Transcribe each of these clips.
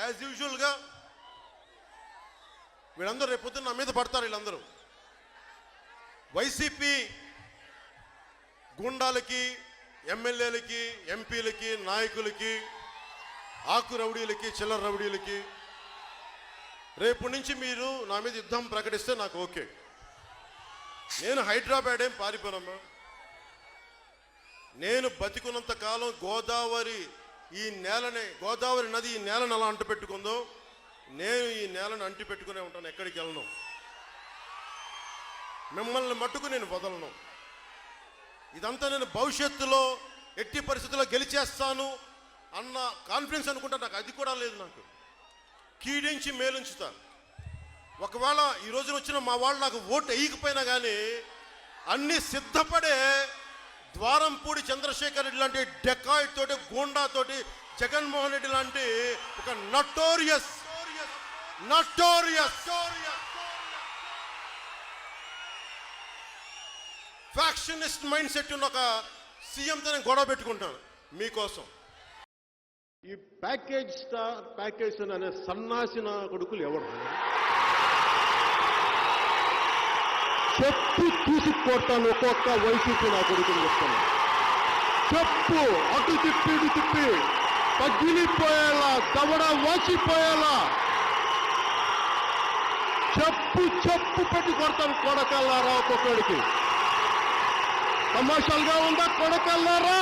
As యూజువల్గా వీళ్ళందరూ రేపు పొద్దున్న నా మీద పడతారు. వీళ్ళందరూ వైసీపీ గుండాలకి, ఎమ్మెల్యేలకి, ఎంపీలకి, నాయకులకి, ఆకు రౌడీలకి, చిల్లర రౌడీలకి రేపు నుంచి మీరు నా మీద యుద్ధం ప్రకటిస్తే నాకు ఓకే. నేను హైదరాబాద్ ఏం పారిపోనమ్మా. నేను బతికున్నంత కాలం గోదావరి నది ఈ నేలను అలా అంటుపెట్టుకుందో నేను ఈ నేలను అంటిపెట్టుకునే ఉంటాను. ఎక్కడికి వెళ్ళను. మిమ్మల్ని మట్టుకు నేను వదలను. ఇదంతా నేను భవిష్యత్తులో ఎట్టి పరిస్థితుల్లో గెలిచేస్తాను అన్న కాన్ఫిడెన్స్ అనుకుంటా. నాకు అది కూడా లేదు. నాకు కీడించి మేలుంచుతా. ఒకవేళ ఈ రోజున వచ్చిన మా వాళ్ళు నాకు ఓటు వేయకపోయినా కానీ అన్ని సిద్ధపడే ద్వారంపూడి చంద్రశేఖర్ రెడ్డి లాంటి డెకాయిట్ తోటి, గూండాతోటి, జగన్మోహన్ రెడ్డి లాంటి ఒక నటోరియస్ ఫ్యాక్షనిస్ట్ మైండ్ సెట్ ఉన్న ఒక సీఎంతో నేను గొడవ పెట్టుకుంటాను మీకోసం. ఈ ప్యాకేజ్ అనే సన్నాసిన కొడుకులు ఎవరు? చెప్పు తీసుకొడతాను ఒక్కొక్క వైసీపీ నా కొడుకుని చెప్తాను. చెప్పు అటు తిప్పి ఇటు తిప్పి పగిలిపోయేలా, దవడ వాచిపోయేలా చెప్పు పెట్టి కొడతాను కొడకల్లారా. ఒక్కొక్కడికి తమాషాలుగా ఉందా కొడకల్లారా?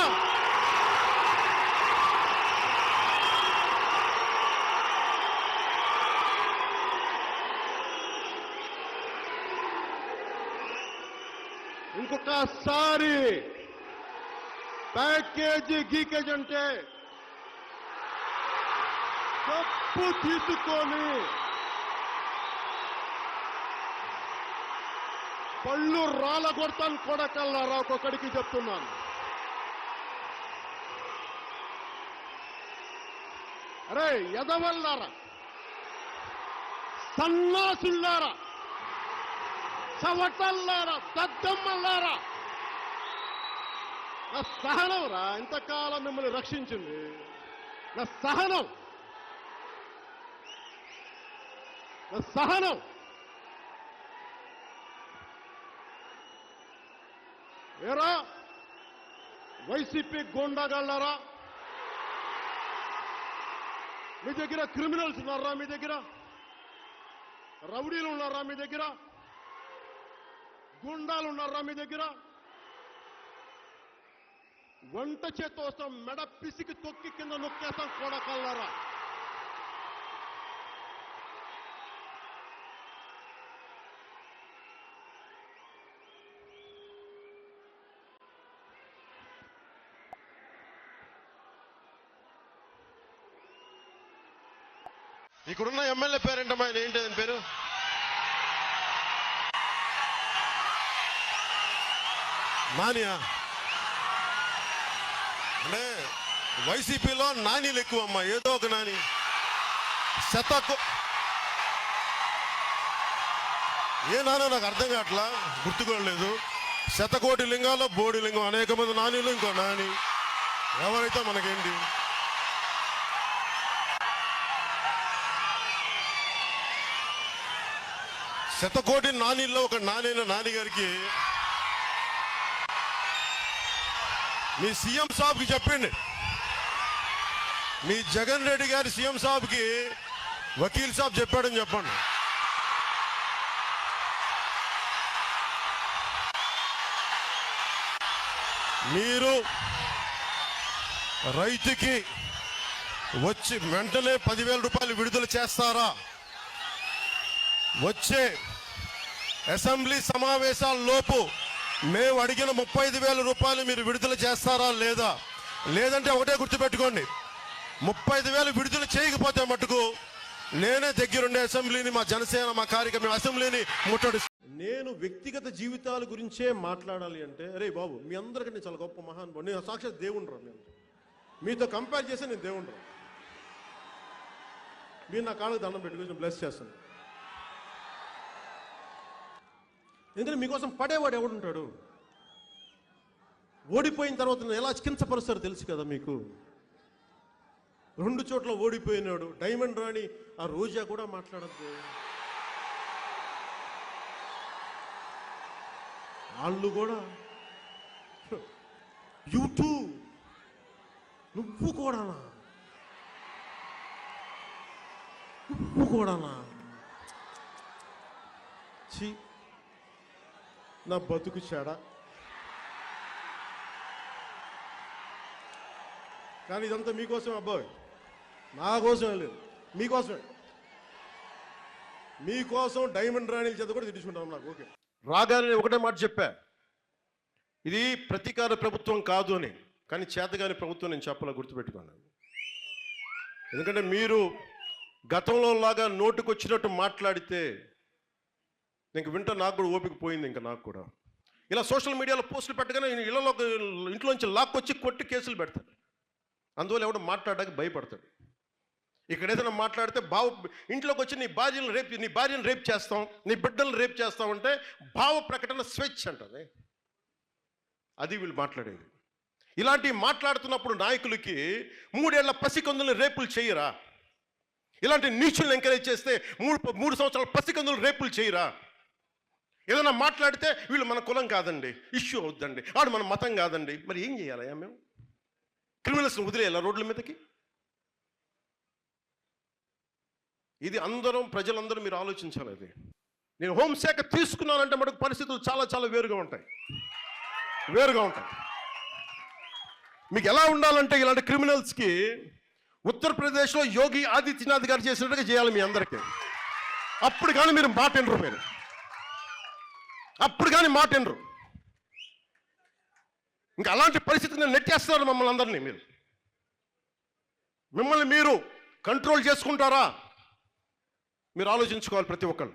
ఇంకొకసారి గీకేజ్ అంటే తప్పు తీసుకొని పళ్ళు రాలగొడతాను కొడకల్లారా. ఒక్కొక్కడికి చెప్తున్నాను. అరే ఎదవల్లారా, సన్నాసుల్లారా, చవటల్లారా, దద్దమ్మల్లారా, నా సహనం రా. ఇంతకాలం మిమ్మల్ని రక్షించింది నా సహనం. ఏరా వైసీపీ గోండాగాళ్ళారా, మీ దగ్గర క్రిమినల్స్ ఉన్నారా? మీ దగ్గర రౌడీలు ఉన్నారా? మీ దగ్గర గుండాలు ఉన్నారా? మీ దగ్గర వంట చేత్తో వస్తాం, మెడ పిసికి తొక్కి కింద నొక్కేస్తాం కొడకల్లారా. ఇక్కడున్న ఎమ్మెల్యే పేరేంటమ్మా? ఏంటి ఆయన పేరు? నానియా? అంటే వైసీపీలో నానీలు ఎక్కువ అమ్మా. ఏదో ఒక నాని ఏ నానో నాకు అర్థం కావట్లా, గుర్తుకోలేదు. శతకోటి లింగాల్లో బోడి లింగం, అనేక మంది నానీలు, ఇంకో నాని. ఎవరైతే మనకేంటి? శతకోటి నానీల్లో ఒక నానైన నాని గారికి మీ సీఎం సాబ్కి చెప్పండి. మీ జగన్ రెడ్డి గారి సీఎం సాబ్కి వకీల్ సాబ్ చెప్పాడని చెప్పండి. మీరు రైతుకి వచ్చి వెంటనే 10,000 రూపాయలు విడుదల చేస్తారా? వచ్చే అసెంబ్లీ సమావేశాల లోపు మేము అడిగిన 35,000 రూపాయలు మీరు విడుదల చేస్తారా లేదా? లేదంటే ఒకటే గుర్తుపెట్టుకోండి, 35,000 విడుదల చేయకపోతే మటుకు నేనే దగ్గరుండే అసెంబ్లీని, మా జనసేన, మా కార్యక్రమం అసెంబ్లీని ముట్టడి. నేను వ్యక్తిగత జీవితాల గురించే మాట్లాడాలి అంటే, అరే బాబు మీ అందరికంటే చాలా గొప్ప మహానుభావుడు, నేను సాక్షాత్ దేవుణ్ణి రా. నేను మీతో కంపేర్ చేస్తే నేను దేవుణ్ణి రా. మీరు నా కాళ్ళకి దండం పెట్టుకుని బ్లెస్ చేస్తాను. ఎందుకంటే మీకోసం పడేవాడు ఎవడుంటాడు? ఓడిపోయిన తర్వాత ఎలా కించపరుస్తారో తెలుసు కదా మీకు. 2 చోట్ల ఓడిపోయినాడు. డైమండ్ రాణి ఆ రోజా కూడా మాట్లాడద్దు. వాళ్ళు కూడా యూట్యూబ్ నువ్వు కూడానా ఛీ, నా బతుకు చెడ. కానీ ఇదంతా మీకోసం అబ్బాయి, నా కోసం లేదు, మీకోసమే. మీకోసం డైమండ్ రాణిల చేత కూడా తిట్టించుకుంటాం. నాకు ఓకే. రాగానే ఒకటే మాట చెప్పా, ఇది ప్రతీకార ప్రభుత్వం కాదు అని. కానీ చేతగాని ప్రభుత్వం నేను చెప్పాల, గుర్తుపెట్టుకున్నాను. ఎందుకంటే మీరు గతంలో లాగా నోటుకొచ్చినట్టు మాట్లాడితే ఇంక వింటా నాకు కూడా ఓపిక పోయింది. ఇంకా నాకు కూడా ఇలా సోషల్ మీడియాలో పోస్టులు పెట్టగానే ఇంట్లోంచి లాక్కొచ్చి కొట్టి కేసులు పెడతాడు. అందువల్ల ఎవడో మాట్లాడడానికి భయపడతాడు. ఇక్కడ ఏదైనా మాట్లాడితే ఇంట్లోకి వచ్చి నీ భార్యను రేప్ చేస్తాం, నీ బిడ్డలను రేప్ చేస్తామంటే భావ ప్రకటన స్వేచ్ఛ అంటది. అది వీళ్ళు మాట్లాడేది. ఇలాంటివి మాట్లాడుతున్నప్పుడు నాయకులకి 3 ఏళ్ల పసికందులను రేపులు చేయరా? ఇలాంటి నీచులను ఎంకరేజ్ చేస్తే 3 సంవత్సరాల పసికందులు రేపులు చేయరా? ఏదైనా మాట్లాడితే వీళ్ళు మన కులం కాదండి, ఇష్యూ అవుద్దండి, ఆడు మన మతం కాదండి. మరి ఏం చేయాలయ్యా మేము? క్రిమినల్స్ని వదిలేయాలా రోడ్ల మీదకి? ఇది ప్రజలందరూ మీరు ఆలోచించాలి. అది నేను హోంశాఖ తీసుకున్నానంటే మనకు పరిస్థితులు చాలా చాలా వేరుగా ఉంటాయి. మీకు ఎలా ఉండాలంటే ఇలాంటి క్రిమినల్స్కి ఉత్తరప్రదేశ్లో యోగి ఆదిత్యనాథ్ గారు చేసినట్టుగా చేయాలి మీ అందరికీ. అప్పుడు కానీ మీరు మాట వినరు. ఇంకా అలాంటి పరిస్థితిని నెట్టేస్తున్నారు మమ్మల్ని అందరినీ. మిమ్మల్ని మీరు కంట్రోల్ చేసుకుంటారా? మీరు ఆలోచించుకోవాలి ప్రతి ఒక్కళ్ళు.